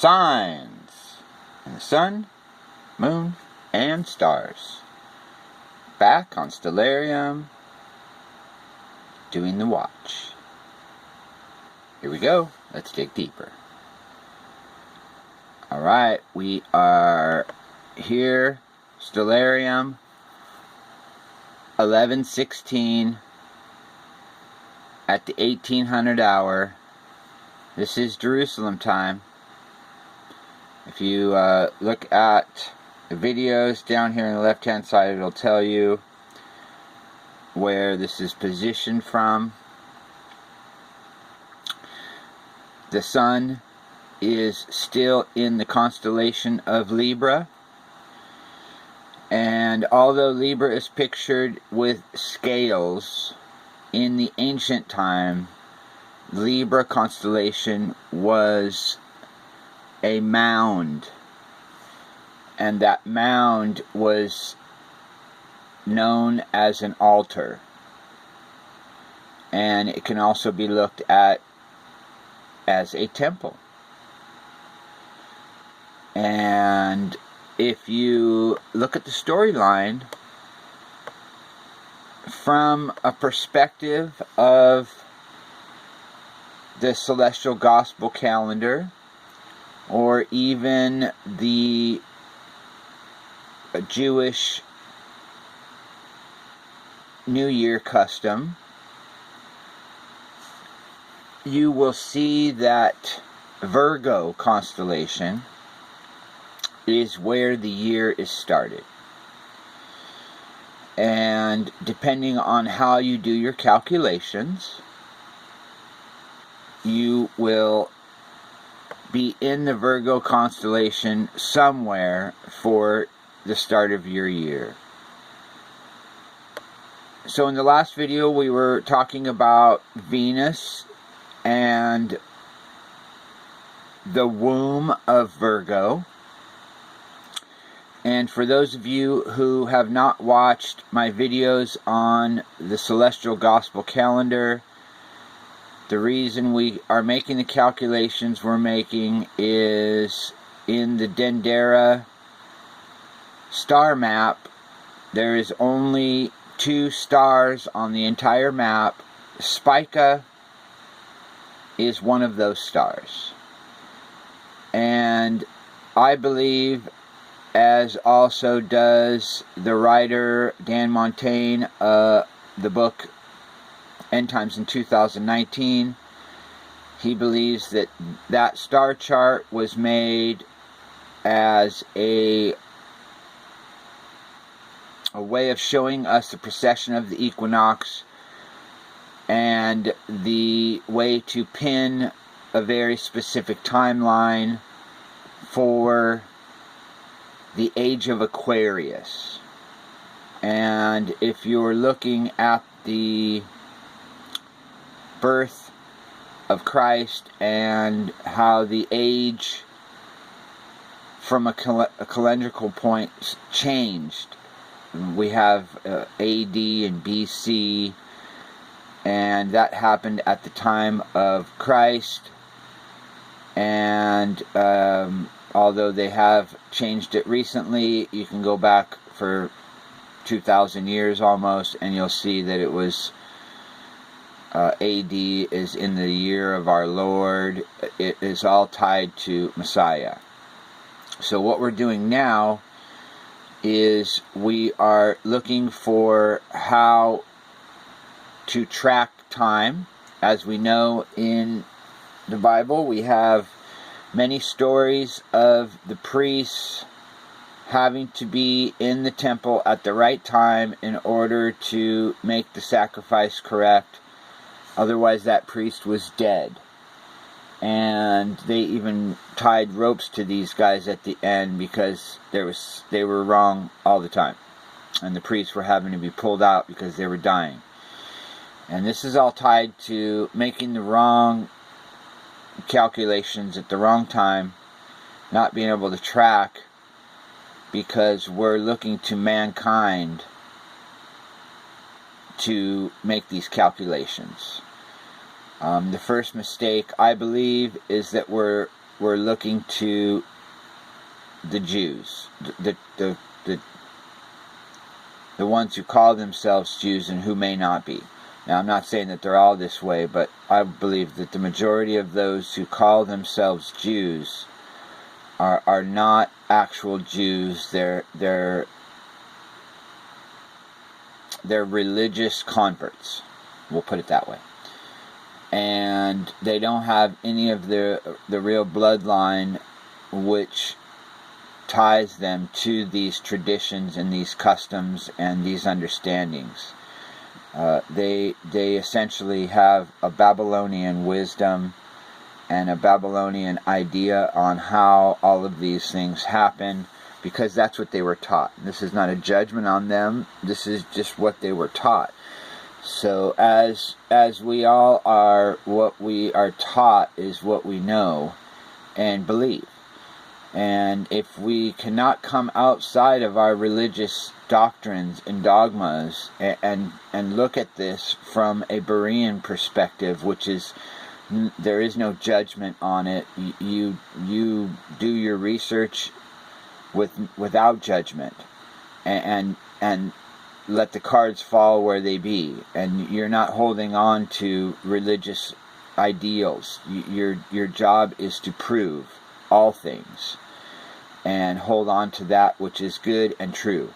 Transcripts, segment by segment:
signs in the sun, moon, and stars. Back on Stellarium, doing the watch. Here we go. Let's dig deeper. Alright, we are here, Stellarium, 11:16 at the 1800 hour. This is Jerusalem time. If you look at the videos down here on the left hand side, it'll tell you where this is positioned from. The sun is still in the constellation of Libra, and although Libra is pictured with scales in the ancient time, Libra constellation was a mound, and that mound was known as an altar, and it can also be looked at as a temple. And if you look at the storyline from a perspective of the celestial gospel calendar, or even the Jewish New Year custom, you will see that Virgo constellation is where the year is started. And depending on how you do your calculations, you will be in the Virgo constellation somewhere for the start of your year. So in the last video we were talking about Venus and the womb of Virgo. And for those of you who have not watched my videos on the celestial gospel calendar, the reason we are making the calculations we're making is in the Dendera star map, there is only 2 stars on the entire map. Spica is one of those stars. And I believe, as also does the writer Dan Montaigne, the book End Times in 2019, he believes that that star chart was made as a way of showing us the precession of the equinox and the way to pin a very specific timeline for the age of Aquarius. And if you're looking at the birth of Christ and how the age from a calendrical point changed, we have AD and BC, and that happened at the time of Christ. And although they have changed it recently, you can go back for 2,000 years almost, and you'll see that it was AD is in the year of our Lord. It is all tied to Messiah. So what we're doing now is we are looking for how to track time. As we know, in the Bible we have many stories of the priests having to be in the temple at the right time in order to make the sacrifice correct. Otherwise that priest was dead. And they even tied ropes to these guys at the end because they were wrong all the time. And the priests were having to be pulled out because they were dying. And this is all tied to making the wrong calculations at the wrong time, not being able to track, because we're looking to mankind to make these calculations. The first mistake, I believe, is that we're we're looking to the Jews, the ones who call themselves Jews and who may not be. Now, I'm not saying that they're all this way, but I believe that the majority of those who call themselves Jews are not actual Jews. They're religious converts. We'll put it that way. And they don't have any of the real bloodline which ties them to these traditions and these customs and these understandings. They essentially have a Babylonian wisdom and a Babylonian idea on how all of these things happen, because that's what they were taught. This is not a judgment on them. This is just what they were taught. So as we all are, what we are taught is what we know and believe. And if we cannot come outside of our religious doctrines and dogmas and look at this from a Berean perspective, which is, there is no judgment on it. You do your research without judgment, and let the cards fall where they be, and you're not holding on to religious ideals. Your job is to prove all things and hold on to that which is good and true.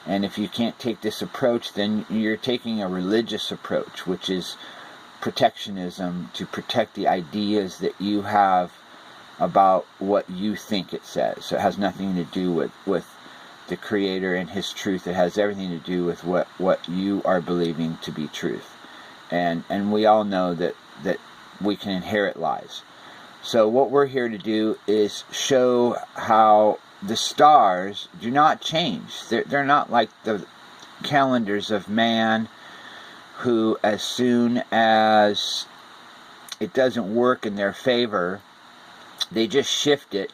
And if you can't take this approach, then you're taking a religious approach, which is protectionism, to protect the ideas that you have about what you think it says. So it has nothing to do with the Creator and His truth. It has everything to do with what you are believing to be truth. And we all know that we can inherit lies. So what we're here to do is show how the stars do not change. They're not like the calendars of man, who as soon as it doesn't work in their favor, they just shift it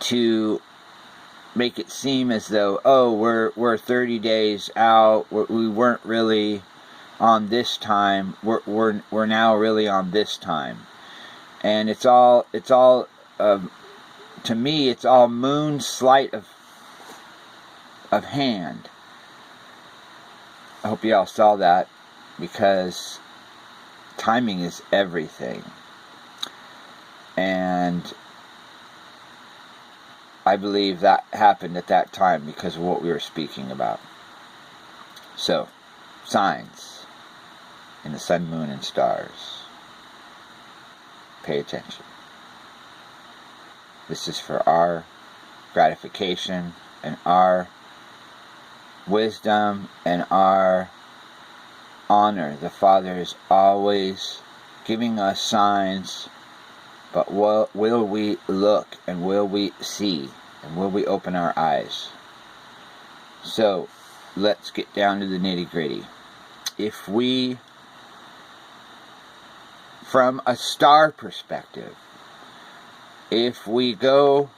to make it seem as though, oh, we're 30 days out, we weren't really on this time, we're now really on this time. And it's all to me, it's all moon sleight of hand. I hope you all saw that, because timing is everything. And I believe that happened at that time because of what we were speaking about. So, signs in the sun, moon, and stars. Pay attention. This is for our gratification and our wisdom and our honor. The Father is always giving us signs, but will we look, and will we see, and will we open our eyes? So, let's get down to the nitty-gritty. If we, from a star perspective, if we go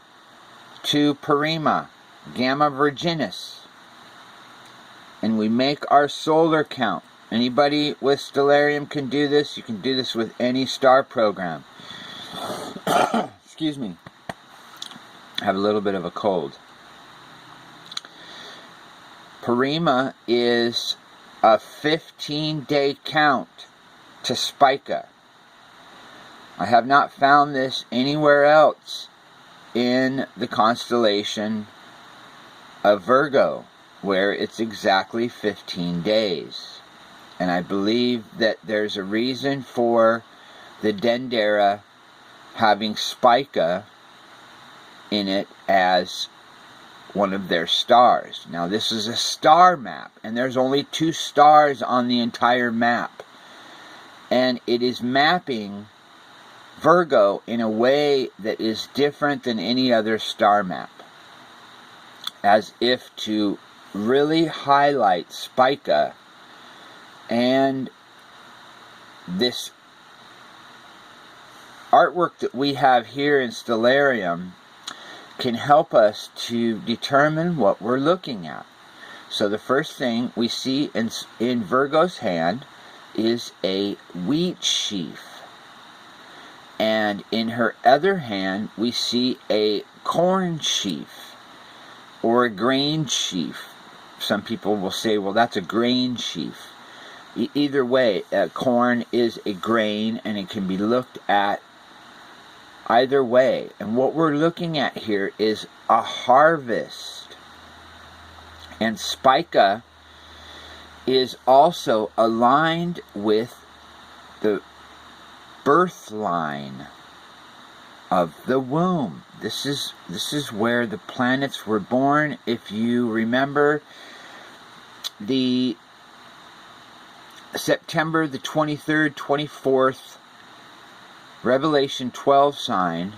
to Parima, Gamma Virginis, and we make our solar count. Anybody with stellarium can do this. You can do this with any star program. Excuse me. I have a little bit of a cold. Parima is a 15-day count to Spica. I have not found this anywhere else in the constellation of Virgo, where it's exactly 15 days. And I believe that there's a reason for the Dendera having Spica in it as one of their stars. Now, this is a star map, and there's only 2 stars on the entire map. And it is mapping Virgo in a way that is different than any other star map, as if to really highlight Spica and this artwork that we have here in Stellarium can help us to determine what we're looking at. So the first thing we see in Virgo's hand is a wheat sheaf. And And in her other hand, we see a corn sheaf or a grain sheaf. Some people will say, well, that's a grain sheaf. Either way, corn is a grain, and it can be looked at either way. And what we're looking at here is a harvest. And Spica is also aligned with the birth line of the womb. This is where the planets were born. If you remember the September the 23rd, 24th Revelation 12 sign,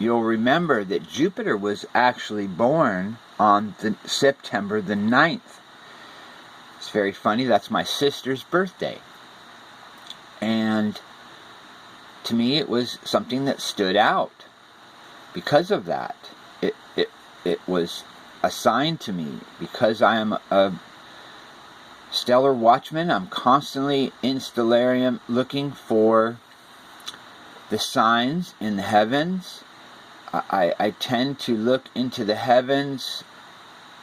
you'll remember that Jupiter was actually born on September the 9th. It's very funny. That's my sister's birthday. And to me, it was something that stood out because of that. It was assigned to me because I am a stellar watchman. I'm constantly in stellarium looking for the signs in the heavens. I tend to look into the heavens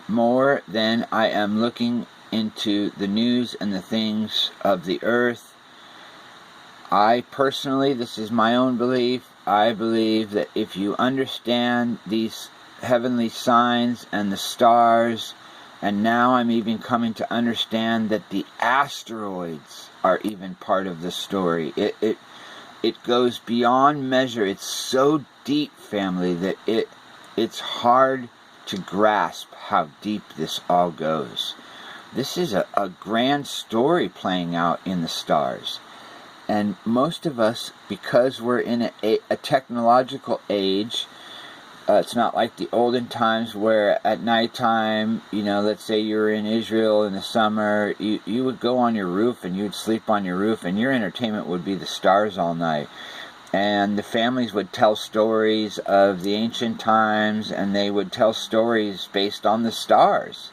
more than I am looking into the news and the things of the earth. I personally, this is my own belief, I believe that if you understand these heavenly signs and the stars, and now I'm even coming to understand that the asteroids are even part of the story. It goes beyond measure. It's so deep, family, that it's hard to grasp how deep this all goes. This is a grand story playing out in the stars. And most of us, because we're in a technological age, it's not like the olden times where at nighttime, let's say you were in Israel in the summer, you would go on your roof and you'd sleep on your roof, and your entertainment would be the stars all night. And the families would tell stories of the ancient times, and they would tell stories based on the stars.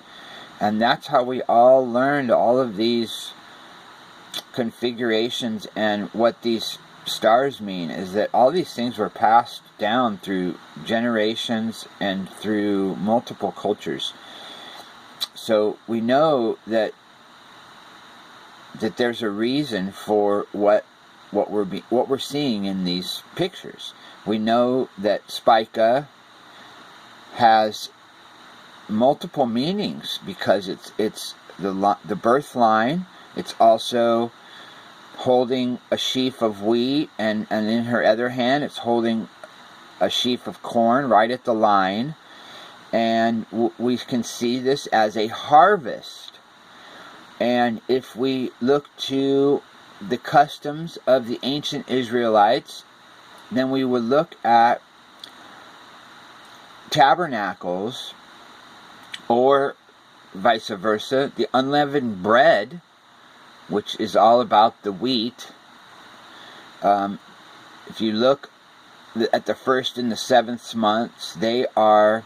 And that's how we all learned all of these configurations and what these stars mean, is that all these things were passed down through generations and through multiple cultures. So we know that there's a reason for what we're seeing in these pictures. We know that Spica has multiple meanings because it's the birth line. It's also holding a sheaf of wheat, and in her other hand it's holding a sheaf of corn right at the line. And we can see this as a harvest. And if we look to the customs of the ancient Israelites, then we would look at tabernacles, or vice versa, the unleavened bread, which is all about the wheat. If you look at the first and the seventh months, they are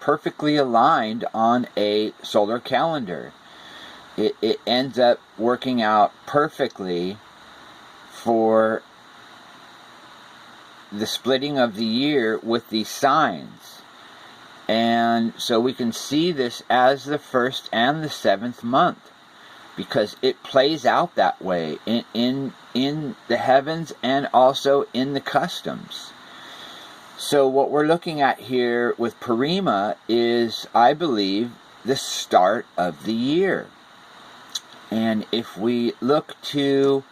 perfectly aligned on a solar calendar. It ends up working out perfectly for the splitting of the year with these signs. And so we can see this as the first and the seventh month, because it plays out that way in the heavens and also in the customs. So what we're looking at here with Purima is, I believe, the start of the year. And if we look to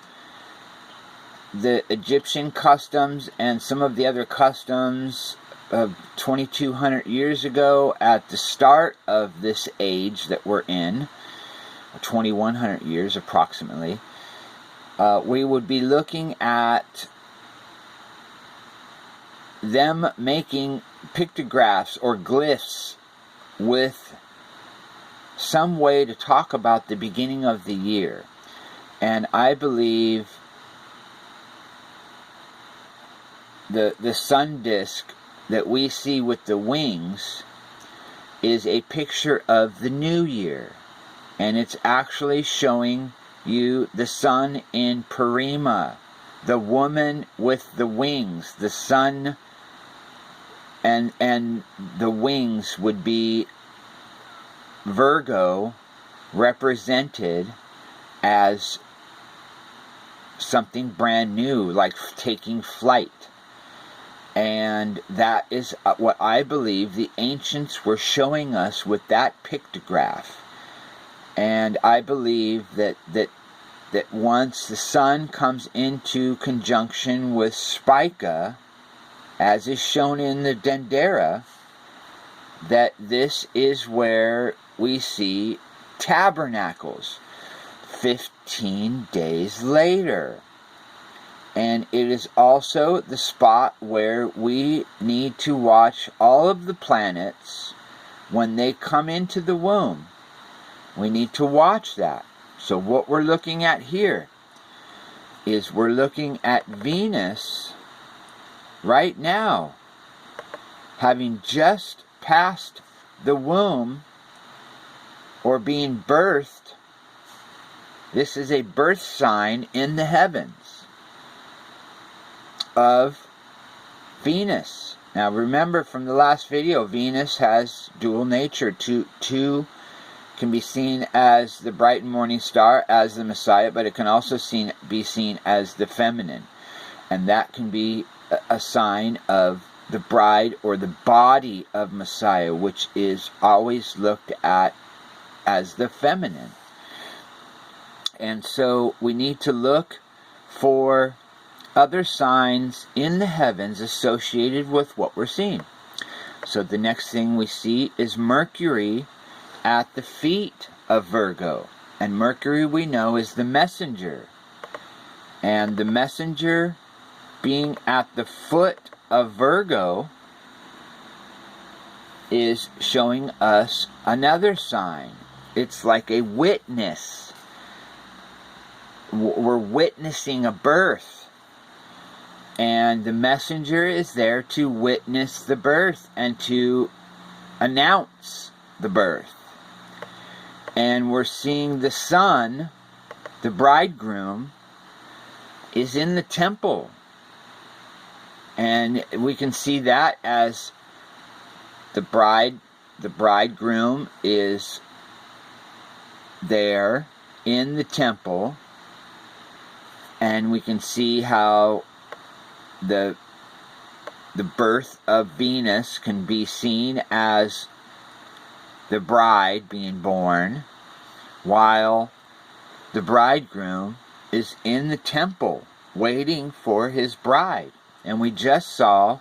the Egyptian customs and some of the other customs of 2,200 years ago, at the start of this age that we're in, 2,100 years approximately, we would be looking at them making pictographs or glyphs with some way to talk about the beginning of the year. And I believe the sun disk that we see with the wings is a picture of the new year. And it's actually showing you the sun in Purima, the woman with the wings, the sun, and the wings would be Virgo, represented as something brand new, like taking flight. And that is what I believe the ancients were showing us with that pictograph. And I believe that once the sun comes into conjunction with Spica, as is shown in the Dendera, that this is where we see tabernacles 15 days later. And it is also the spot where we need to watch all of the planets when they come into the womb. We need to watch that. So what we're looking at here is we're looking at Venus right now, having just passed the womb or being birthed. This is a birth sign in the heavens of Venus. Now remember from the last video, Venus has dual nature. Two can be seen as the bright and morning star, as the Messiah, but it can also be seen as the feminine. And that can be a sign of the bride or the body of Messiah, which is always looked at as the feminine. And so we need to look for other signs in the heavens associated with what we're seeing. So the next thing we see is Mercury at the feet of Virgo. And Mercury, we know, is the messenger. And the messenger being at the foot of Virgo is showing us another sign. It's like a witness. We're witnessing a birth. And the messenger is there to witness the birth and to announce the birth. And we're seeing the sun, the bridegroom, is in the temple. And we can see that as the bridegroom is there in the temple. And we can see how the birth of Venus can be seen as the bride being born, while the bridegroom is in the temple waiting for his bride. And we just saw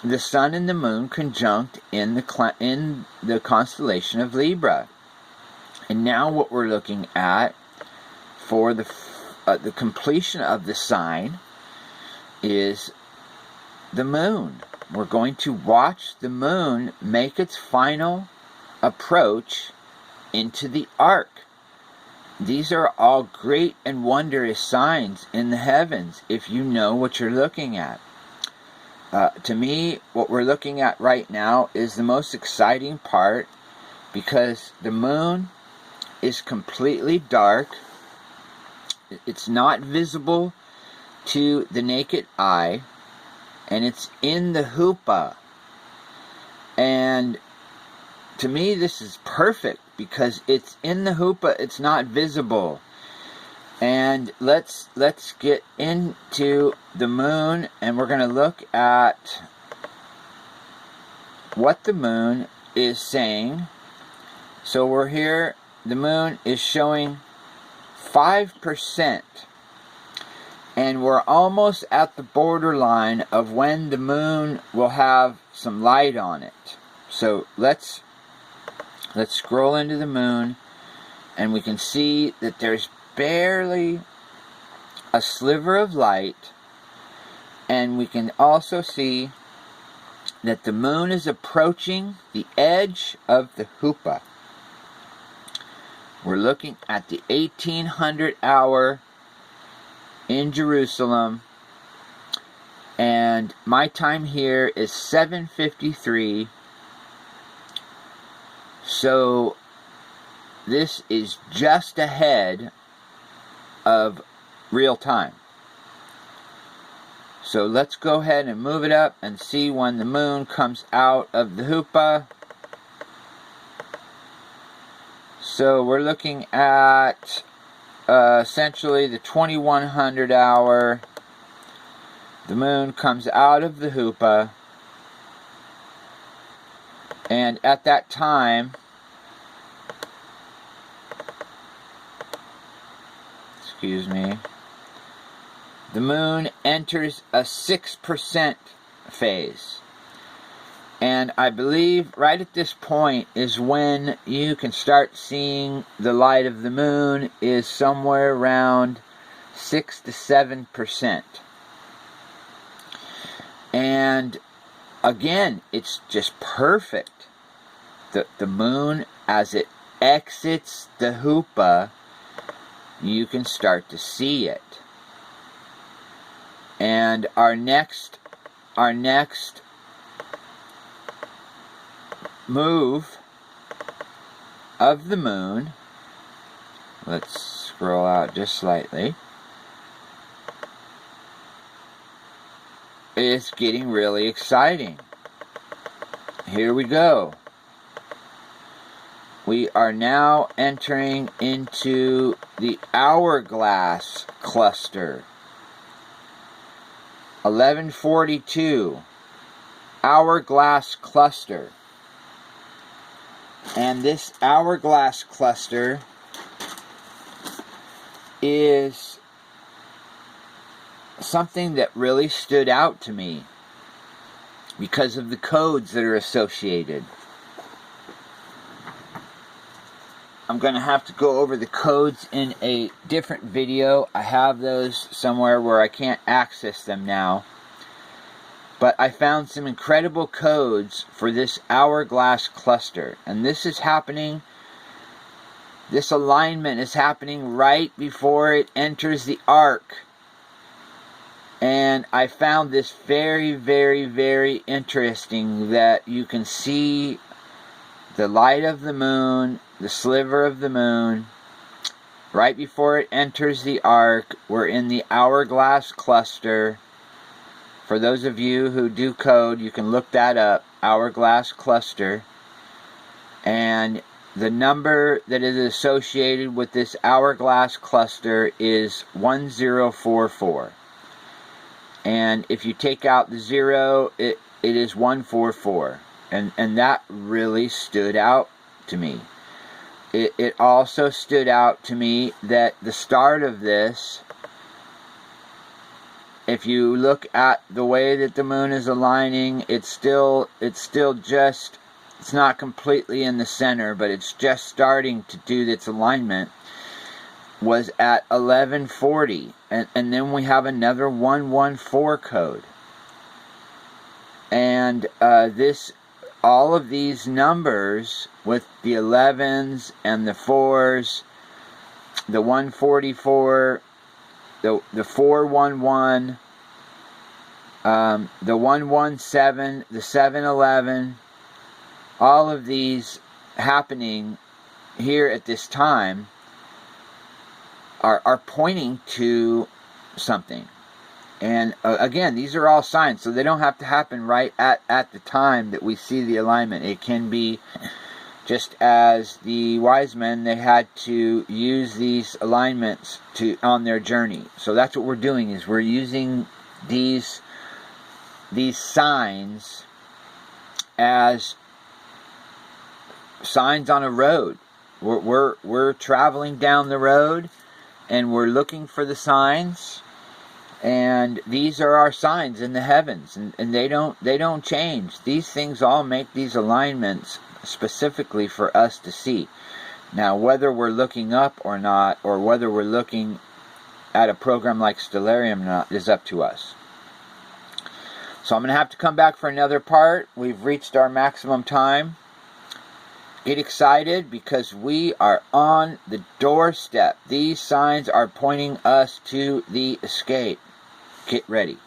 the sun and the moon conjunct in the constellation of Libra. And now what we're looking at for the completion of the sign is the moon. We're going to watch the moon make its final approach into the arc. These are all great and wondrous signs in the heavens if you know what you're looking at. To me, what we're looking at right now is the most exciting part, because the moon is completely dark. It's not visible to the naked eye, and it's in the huppah. And to me, this is perfect because it's in the huppah, it's not visible. And let's get into the moon, and we're going to look at what the moon is saying. So we're here, the moon is showing 5%. And we're almost at the borderline of when the moon will have some light on it. So let's scroll into the moon, and we can see that there's barely a sliver of light. And we can also see that the moon is approaching the edge of the huppah. We're looking at the 1800 hour in Jerusalem, and my time here is 7:53. So this is just ahead of real time. So let's go ahead and move it up and see when the moon comes out of the hoopah. So we're looking at essentially the 2100 hour. The moon comes out of the hoopah, and at that time, excuse me, the moon enters a 6% phase. And I believe right at this point is when you can start seeing the light of the moon is somewhere around 6 to 7%. And again, it's just perfect. The moon, as it exits the hoopah, you can start to see it. And our next move of the moon, let's scroll out just slightly, is getting really exciting. Here we go. We are now entering into the Hourglass cluster. 1142, Hourglass cluster. And this Hourglass cluster is something that really stood out to me because of the codes that are associated. I'm going to have to go over the codes in a different video. I have those somewhere where I can't access them now. But I found some incredible codes for this Hourglass cluster. And this is happening, this alignment is happening right before it enters the arc. And I found this very, very, very interesting, that you can see the light of the moon, the sliver of the moon, right before it enters the arc. We're in the Hourglass cluster. For those of you who do code, you can look that up, Hourglass cluster. And the number that is associated with this Hourglass cluster is 1044. And if you take out the 0, it is 144. And that really stood out to me. It also stood out to me that the start of this, if you look at the way that the moon is aligning, it's still just, it's not completely in the center, but it's just starting to do its alignment, was at 1140. And then we have another 114 code. And all of these numbers with the 11s and the 4s, the 144, the 411, the 117, the 711, all of these happening here at this time are pointing to something. And again, these are all signs, so they don't have to happen right at the time that we see the alignment. It can be just as the wise men, they had to use these alignments on their journey. So that's what we're doing, is we're using these signs as signs on a road. We're traveling down the road, and we're looking for the signs. And these are our signs in the heavens, and they don't change. These things all make these alignments specifically for us to see. Now, whether we're looking up or not, or whether we're looking at a program like Stellarium or not, is up to us. So I'm going to have to come back for another part. We've reached our maximum time. Get excited, because we are on the doorstep. These signs are pointing us to the escape. Get ready.